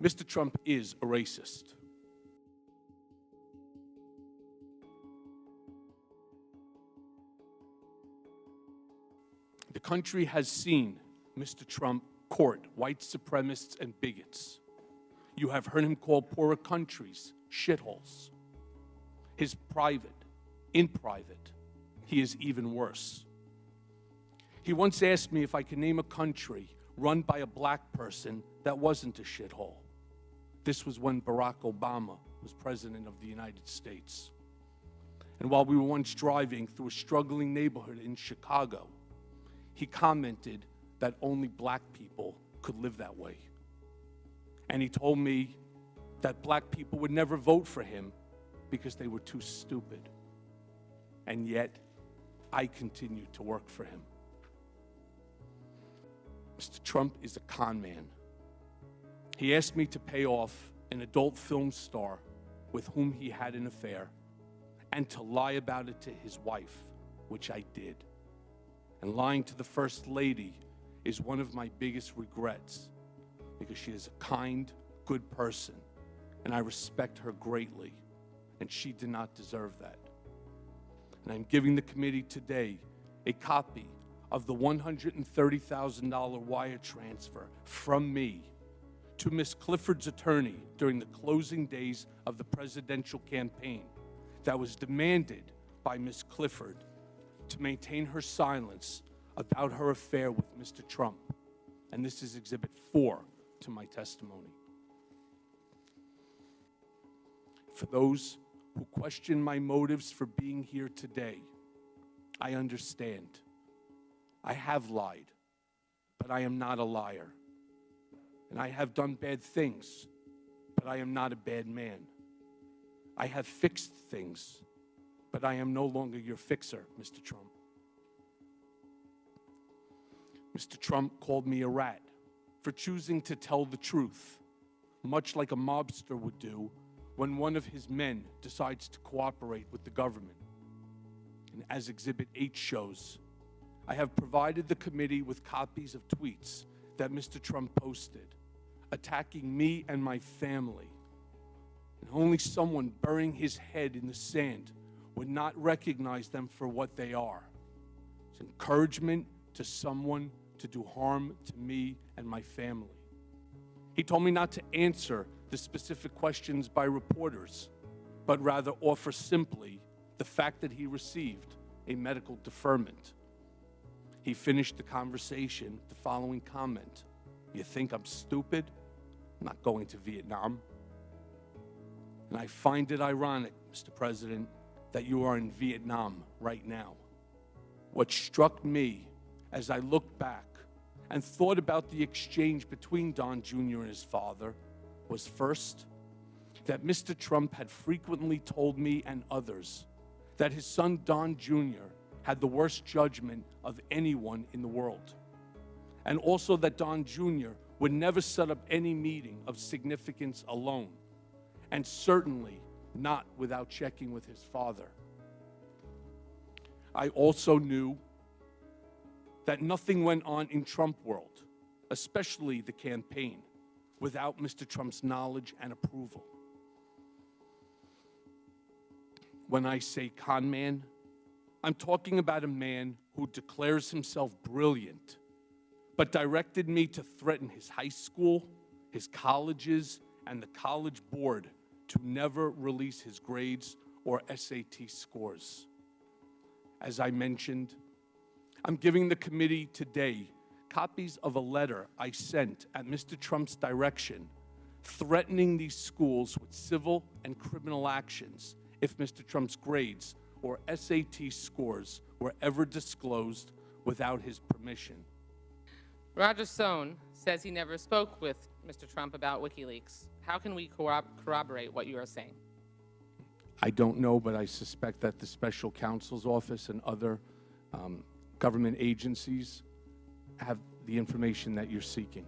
Mr. Trump is a racist. The country has seen Mr. Trump court white supremacists and bigots. You have heard him call poorer countries shitholes. In private, he is even worse. He once asked me if I could name a country run by a black person that wasn't a shithole. This was when Barack Obama was president of the United States. And while we were once driving through a struggling neighborhood in Chicago, he commented that only black people could live that way. And he told me that black people would never vote for him because they were too stupid. And yet, I continued to work for him. Mr. Trump is a con man. He asked me to pay off an adult film star with whom he had an affair and to lie about it to his wife, which I did. And lying to the First Lady is one of my biggest regrets because she is a kind, good person, and I respect her greatly, and she did not deserve that. And I'm giving the committee today a copy of the $130,000 wire transfer from me to Ms. Clifford's attorney during the closing days of the presidential campaign that was demanded by Ms. Clifford to maintain her silence about her affair with Mr. Trump. And this is Exhibit 4 to my testimony. For those who question my motives for being here today, I understand. I have lied, but I am not a liar. And I have done bad things, but I am not a bad man. I have fixed things, but I am no longer your fixer, Mr. Trump. Mr. Trump called me a rat for choosing to tell the truth, much like a mobster would do when one of his men decides to cooperate with the government. And as Exhibit 8 shows, I have provided the committee with copies of tweets that Mr. Trump posted, attacking me and my family. And only someone burying his head in the sand would not recognize them for what they are. It's encouragement to someone to do harm to me and my family. He told me not to answer the specific questions by reporters, but rather offer simply the fact that he received a medical deferment. He finished the conversation with the following comment: "You think I'm stupid? I'm not going to Vietnam." And I find it ironic, Mr. President, that you are in Vietnam right now. What struck me as I looked back and thought about the exchange between Don Jr. and his father was first, that Mr. Trump had frequently told me and others that his son Don Jr. had the worst judgment of anyone in the world. And also that Don Jr. would never set up any meeting of significance alone, and certainly not without checking with his father. I also knew that nothing went on in Trump world, especially the campaign, without Mr. Trump's knowledge and approval. When I say con man, I'm talking about a man who declares himself brilliant, but directed me to threaten his high school, his colleges, and the college board to never release his grades or SAT scores. As I mentioned, I'm giving the committee today copies of a letter I sent at Mr. Trump's direction, threatening these schools with civil and criminal actions if Mr. Trump's grades or SAT scores were ever disclosed without his permission. Roger Stone says he never spoke with Mr. Trump about WikiLeaks. How can we corroborate what you are saying? I don't know, but I suspect that the special counsel's office and other government agencies have the information that you're seeking.